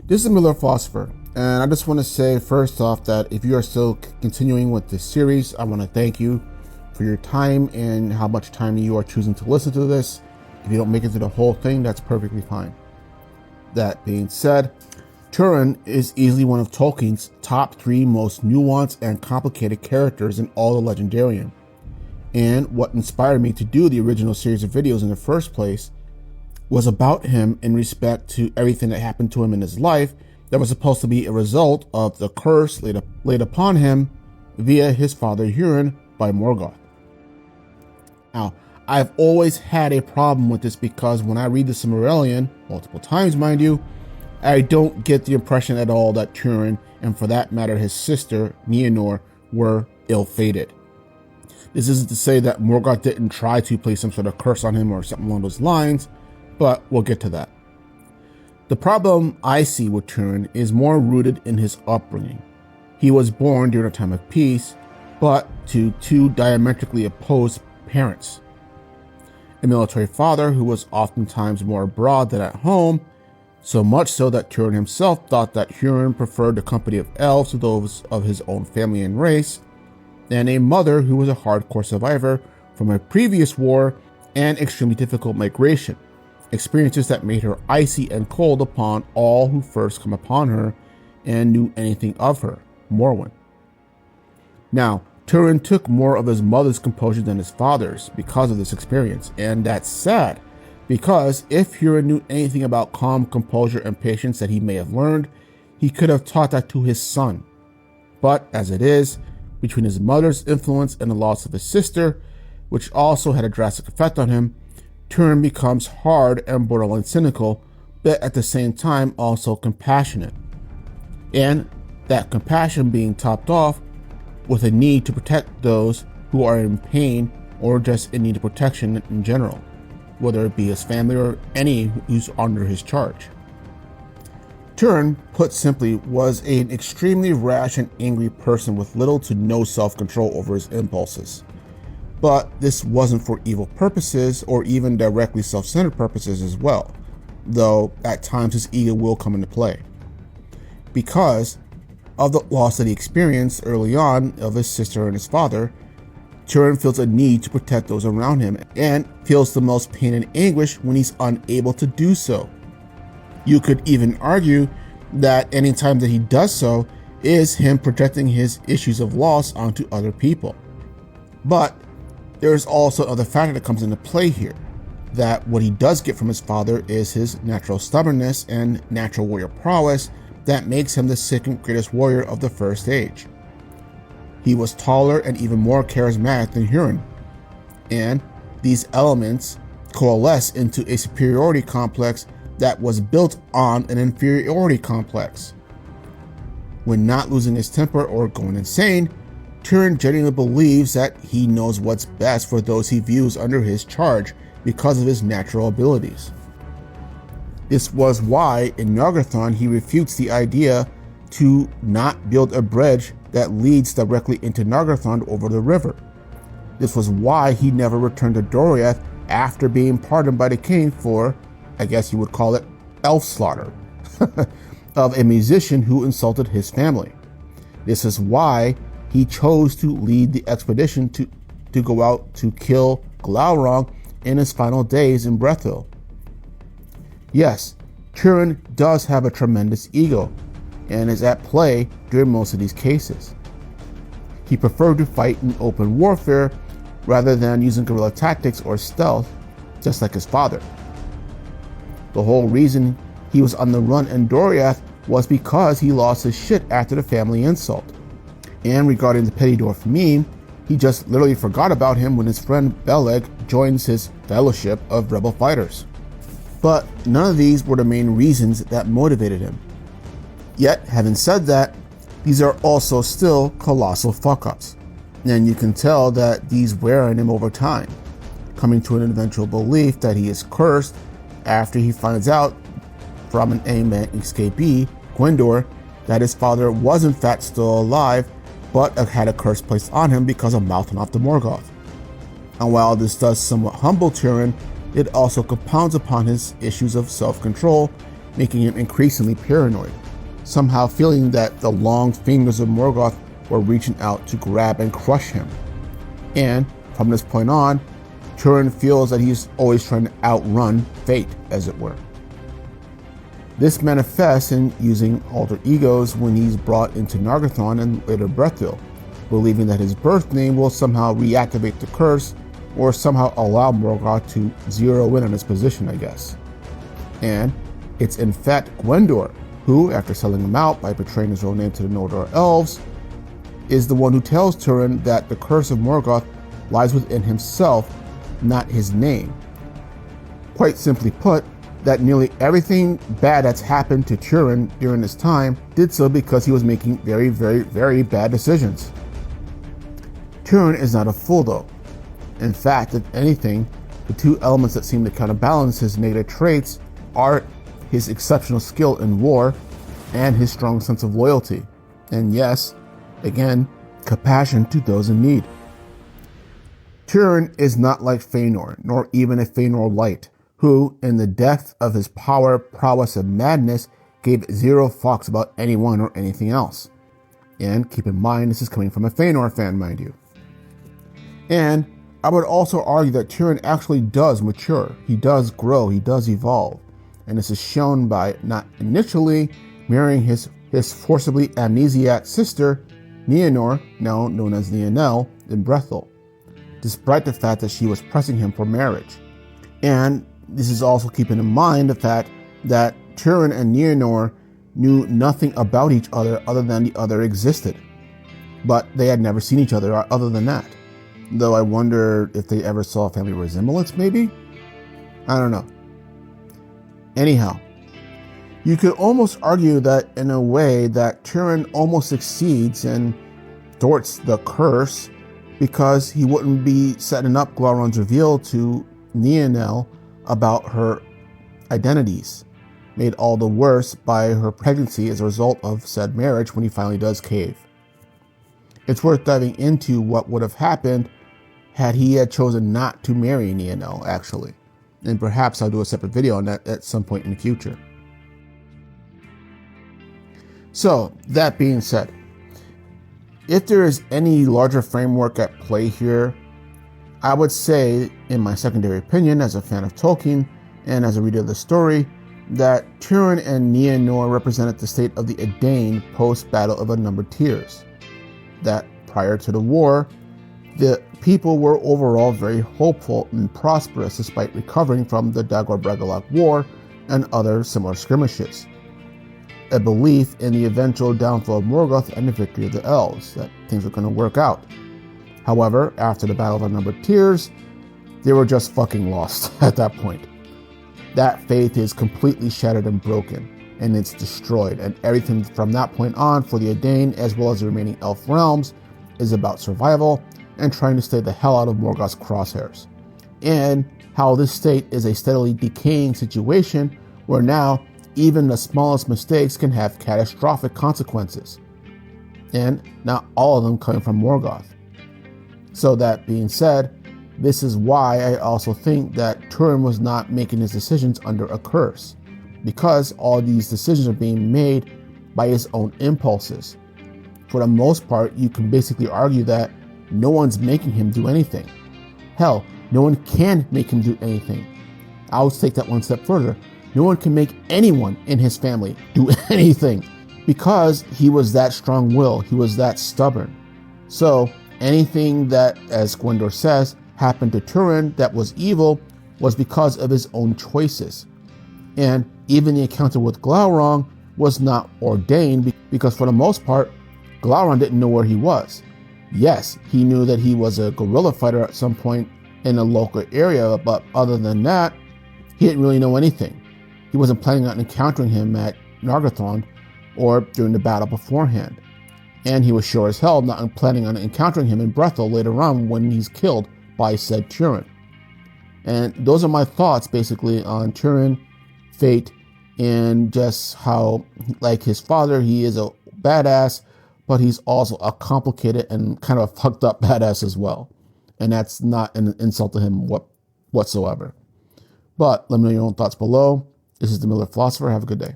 This is Miller Philosopher, and I just want to say first off that if you are still continuing with this series, I want to thank you for your time and how much time you are choosing to listen to this. If you don't make it to the whole thing, that's perfectly fine. That being said, Turin is easily one of Tolkien's top 3 most nuanced and complicated characters in all the Legendarium. And what inspired me to do the original series of videos in the first place was about him in respect to everything that happened to him in his life that was supposed to be a result of the curse laid upon him via his father Hurin by Morgoth. Now, I've always had a problem with this because when I read the Silmarillion, multiple times mind you, I don't get the impression at all that Turin, and for that matter his sister Nienor, were ill-fated. This isn't to say that Morgoth didn't try to place some sort of curse on him or something along those lines, but we'll get to that. The problem I see with Turin is more rooted in his upbringing. He was born during a time of peace, but to 2 diametrically opposed parents. A military father who was oftentimes more abroad than at home, so much so that Turin himself thought that Hurin preferred the company of elves to those of his own family and race, and a mother who was a hardcore survivor from a previous war and extremely difficult migration. Experiences that made her icy and cold upon all who first come upon her and knew anything of her, Morwen. Now, Turin took more of his mother's composure than his father's because of this experience, and that's sad, because if Hurin knew anything about calm, composure, and patience that he may have learned, he could have taught that to his son. But as it is, between his mother's influence and the loss of his sister, which also had a drastic effect on him, Turin becomes hard and borderline cynical, but at the same time also compassionate. And that compassion being topped off with a need to protect those who are in pain or just in need of protection in general, whether it be his family or any who's under his charge. Turin, put simply, was an extremely rash and angry person with little to no self-control over his impulses. But this wasn't for evil purposes or even directly self-centered purposes as well, though at times his ego will come into play. Because of the loss that he experienced early on of his sister and his father, Turin feels a need to protect those around him and feels the most pain and anguish when he's unable to do so. You could even argue that any time that he does so is him projecting his issues of loss onto other people. But there is also another factor that comes into play here, that what he does get from his father is his natural stubbornness and natural warrior prowess that makes him the second greatest warrior of the First Age. He was taller and even more charismatic than Hurin, and these elements coalesce into a superiority complex that was built on an inferiority complex. When not losing his temper or going insane, Turin genuinely believes that he knows what's best for those he views under his charge because of his natural abilities. This was why in Nargothrond he refutes the idea to not build a bridge that leads directly into Nargothrond over the river. This was why he never returned to Doriath after being pardoned by the king for, I guess you would call it, elf slaughter of a musician who insulted his family. This is why he chose to lead the expedition to go out to kill Glaurung in his final days in Brethil. Yes, Turin does have a tremendous ego and is at play during most of these cases. He preferred to fight in open warfare rather than using guerrilla tactics or stealth, just like his father. The whole reason he was on the run in Doriath was because he lost his shit after the family insult. And regarding the Petty Dwarf meme, he just literally forgot about him when his friend Beleg joins his fellowship of rebel fighters. But none of these were the main reasons that motivated him. Yet, having said that, these are also still colossal fuck-ups. And you can tell that these wear on him over time, coming to an eventual belief that he is cursed after he finds out from an Aemon escapee, Gwyndor, that his father was in fact still alive, but had a curse placed on him because of mouthing off to Morgoth. And while this does somewhat humble Turin, it also compounds upon his issues of self-control making him increasingly paranoid, somehow feeling that the long fingers of Morgoth were reaching out to grab and crush him. And from this point on, Turin feels that he's always trying to outrun fate, as it were. This manifests in using alter egos when he's brought into Nargothrond and later Brethil, believing that his birth name will somehow reactivate the curse or somehow allow Morgoth to zero in on his position, I guess. And it's in fact Gwendor who, after selling him out by betraying his real name to the Noldor elves, is the one who tells Turin that the curse of Morgoth lies within himself, not his name. Quite simply put, that nearly everything bad that's happened to Turin during this time did so because he was making very, very, very bad decisions. Turin is not a fool though. In fact, if anything, the two elements that seem to counterbalance his negative traits are his exceptional skill in war and his strong sense of loyalty. And yes, again, compassion to those in need. Turin is not like Fëanor, nor even a Fëanor light, who, in the depth of his power, prowess, and madness, gave zero fucks about anyone or anything else. And keep in mind, this is coming from a Fëanor fan, mind you. And I would also argue that Turin actually does mature. He does grow, he does evolve. And this is shown by not initially marrying his forcibly amnesiac sister, Nienor, now known as Nienel, in Brethil, despite the fact that she was pressing him for marriage. And this is also keeping in mind the fact that Turin and Nienor knew nothing about each other than the other existed. But they had never seen each other other than that. Though I wonder if they ever saw family resemblance, maybe? I don't know. Anyhow, you could almost argue that in a way that Turin almost succeeds and thwarts the curse because he wouldn't be setting up Glaurung's reveal to Nienel about her identities, made all the worse by her pregnancy as a result of said marriage when he finally does cave. It's worth diving into what would have happened had he had chosen not to marry Nienel, actually. And perhaps I'll do a separate video on that at some point in the future. So, that being said, if there is any larger framework at play here, I would say, in my secondary opinion, as a fan of Tolkien and as a reader of the story, that Turin and Nienor represented the state of the Edain post-Battle of Unnumbered Tears. That prior to the war, the people were overall very hopeful and prosperous despite recovering from the Dagor-Bragollach War and other similar skirmishes. A belief in the eventual downfall of Morgoth and the victory of the elves, that things were going to work out. However, after the Battle of Unnumbered Tears, they were just fucking lost at that point. That faith is completely shattered and broken, and it's destroyed, and everything from that point on for the Edain, as well as the remaining elf realms, is about survival and trying to stay the hell out of Morgoth's crosshairs. And how this state is a steadily decaying situation where now even the smallest mistakes can have catastrophic consequences. And not all of them coming from Morgoth. So that being said, this is why I also think that Turin was not making his decisions under a curse, because all these decisions are being made by his own impulses. For the most part, you can basically argue that no one's making him do anything. Hell, no one can make him do anything. I'll take that one step further. No one can make anyone in his family do anything because he was that strong-willed, he was that stubborn. So anything that, as Gwendor says, happened to Turin that was evil was because of his own choices. And even the encounter with Glaurung was not ordained because for the most part, Glaurung didn't know where he was. Yes, he knew that he was a guerrilla fighter at some point in a local area, but other than that, he didn't really know anything. He wasn't planning on encountering him at Nargothrond or during the battle beforehand. And he was sure as hell not planning on encountering him in Brethil later on when he's killed by said Turin. And those are my thoughts basically on Turin, fate, and just how, like his father, he is a badass, but he's also a complicated and kind of a fucked up badass as well. And that's not an insult to him whatsoever. But let me know your own thoughts below. This is the Miller Philosopher. Have a good day.